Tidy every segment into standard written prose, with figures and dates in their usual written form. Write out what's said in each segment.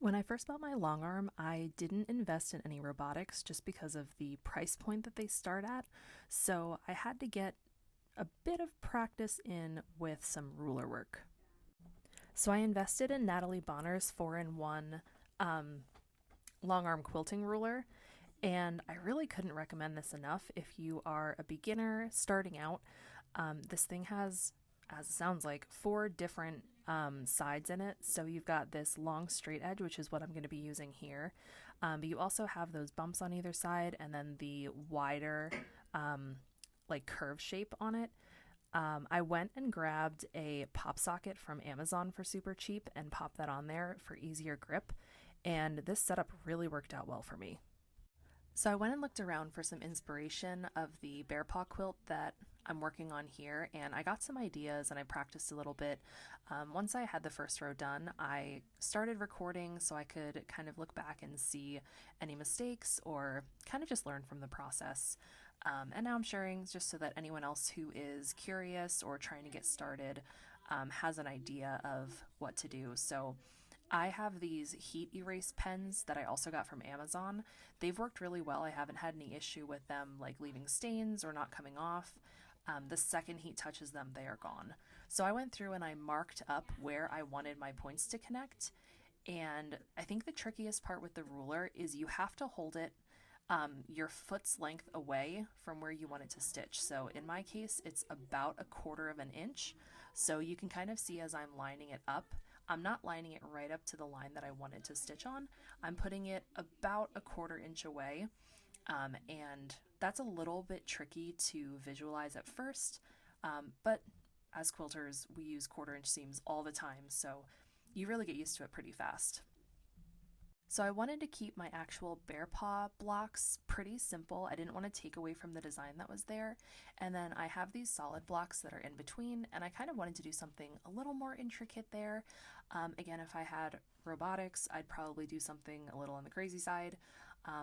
When I first bought my Longarm, I didn't invest in any robotics just because of the price point that they start at. So I had to get a bit of practice in with some ruler work. So I invested in Natalie Bonner's 4-in-1 um, Longarm quilting ruler, and I really couldn't recommend this enough if you are a beginner starting out. This thing has, as it sounds like, four different sides in it. So you've got this long straight edge, which is what I'm going to be using here. But you also have those bumps on either side, and then the wider, like curve shape on it. I went and grabbed a pop socket from Amazon for super cheap and popped that on there for easier grip. And this setup really worked out well for me. So I went and looked around for some inspiration of the bear paw quilt that I'm working on here, and I got some ideas and I practiced a little bit. Once I had the first row done, I started recording so I could kind of look back and see any mistakes or kind of just learn from the process. And now I'm sharing just so that anyone else who is curious or trying to get started has an idea of what to do. So I have these heat erase pens that I also got from Amazon. They've worked really well. I haven't had any issue with them like leaving stains or not coming off. The second heat touches them, they are gone. So I went through and I marked up where I wanted my points to connect. And I think the trickiest part with the ruler is you have to hold it your foot's length away from where you want it to stitch. So in my case, it's about 1/4 inch. So you can kind of see as I'm lining it up, I'm not lining it right up to the line that I wanted to stitch on. I'm putting it about 1/4 inch away. And that's a little bit tricky to visualize at first. But as quilters, we use 1/4 inch seams all the time. So you really get used to it pretty fast. So I wanted to keep my actual bear paw blocks pretty simple. I didn't want to take away from the design that was there. And then I have these solid blocks that are in between, and I kind of wanted to do something a little more intricate there. Again, if I had robotics, I'd probably do something a little on the crazy side.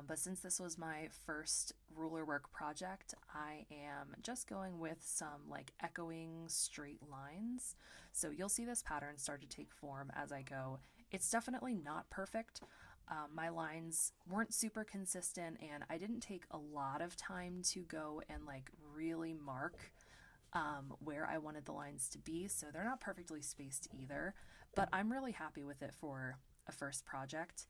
But since this was my first ruler work project, I am just going with some like echoing straight lines. So you'll see this pattern start to take form as I go. It's definitely not perfect. My lines weren't super consistent, and I didn't take a lot of time to go and like really mark where I wanted the lines to be, so they're not perfectly spaced either, but I'm really happy with it for a first project.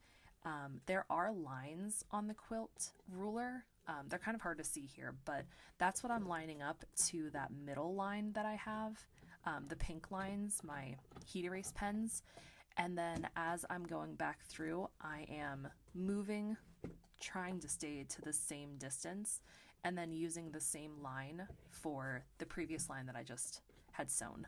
There are lines on the quilt ruler. They're kind of hard to see here, but that's what I'm lining up to that middle line that I have, the pink lines, my heat erase pens. And then as I'm going back through, I am moving, trying to stay to the same distance, and then using the same line for the previous line that I just had sewn.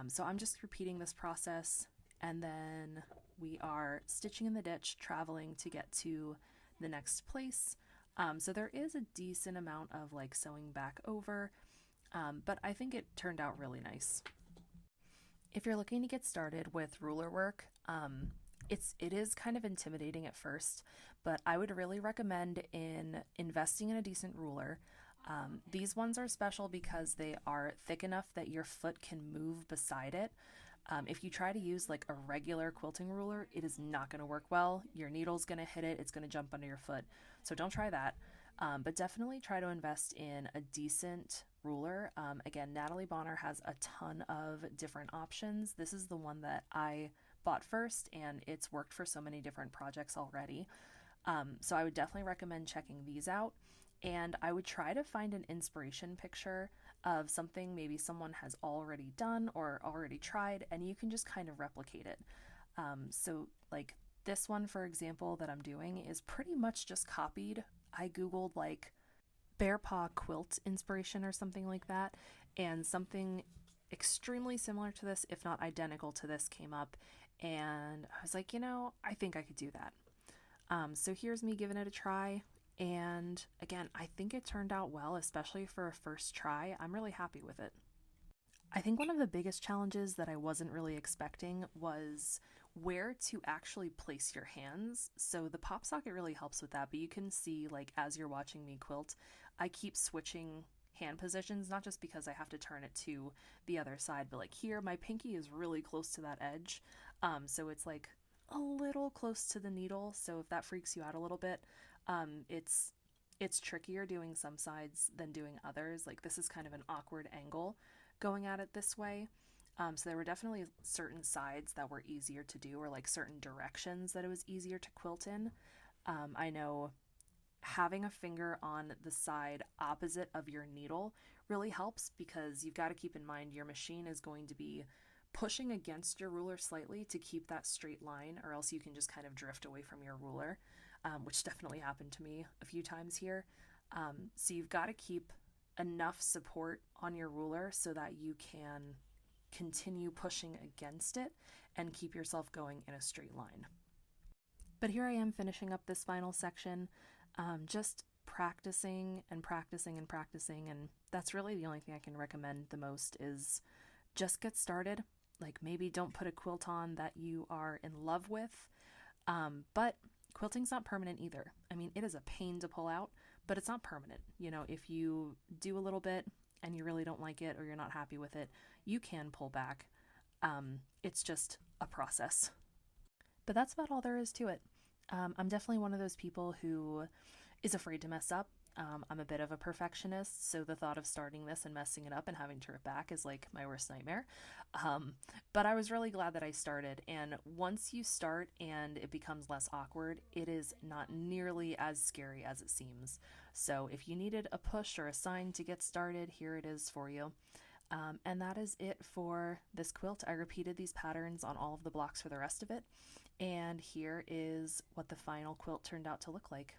So I'm just repeating this process, and then we are stitching in the ditch, traveling to get to the next place. So there is a decent amount of like sewing back over, but I think it turned out really nice. If you're looking to get started with ruler work, it is kind of intimidating at first, but I would really recommend investing in a decent ruler. These ones are special because they are thick enough that your foot can move beside it. If you try to use like a regular quilting ruler, it is not going to work well. Your needle's going to hit it, it's going to jump under your foot. So don't try that. But definitely try to invest in a decent ruler. Again, Natalie Bonner has a ton of different options. This is the one that I bought first, and it's worked for so many different projects already. So I would definitely recommend checking these out. And I would try to find an inspiration picture of something maybe someone has already done or already tried, and you can just kind of replicate it. So, like this one, for example, that I'm doing is pretty much just copied. I Googled like bear paw quilt inspiration or something like that, and something extremely similar to this, if not identical to this, came up, and I was like, I think I could do that. So here's me giving it a try, and again, I think it turned out well, especially for a first try. I'm really happy with it. I think one of the biggest challenges that I wasn't really expecting was where to actually place your hands. So the pop socket really helps with that, but you can see like as you're watching me quilt, I keep switching hand positions, not just because I have to turn it to the other side, but like here my pinky is really close to that edge. So it's like a little close to the needle, so if that freaks you out a little bit, it's trickier doing some sides than doing others. Like this is kind of an awkward angle going at it this way. So there were definitely certain sides that were easier to do, or like certain directions that it was easier to quilt in. I know having a finger on the side opposite of your needle really helps, because you've got to keep in mind your machine is going to be pushing against your ruler slightly to keep that straight line, or else you can just kind of drift away from your ruler, which definitely happened to me a few times here. So you've got to keep enough support on your ruler so that you can continue pushing against it and keep yourself going in a straight line. But here I am finishing up this final section, just practicing and practicing and practicing, and that's really the only thing I can recommend the most is just get started. Like maybe don't put a quilt on that you are in love with, but quilting's not permanent either. I mean, it is a pain to pull out, but it's not permanent. You know, if you do a little bit and you really don't like it or you're not happy with it, you can pull back. It's just a process. But that's about all there is to it. I'm definitely one of those people who is afraid to mess up. I'm a bit of a perfectionist, so the thought of starting this and messing it up and having to rip back is like my worst nightmare. But I was really glad that I started, and once you start and it becomes less awkward, it is not nearly as scary as it seems. So if you needed a push or a sign to get started, here it is for you. And that is it for this quilt. I repeated these patterns on all of the blocks for the rest of it, and here is what the final quilt turned out to look like.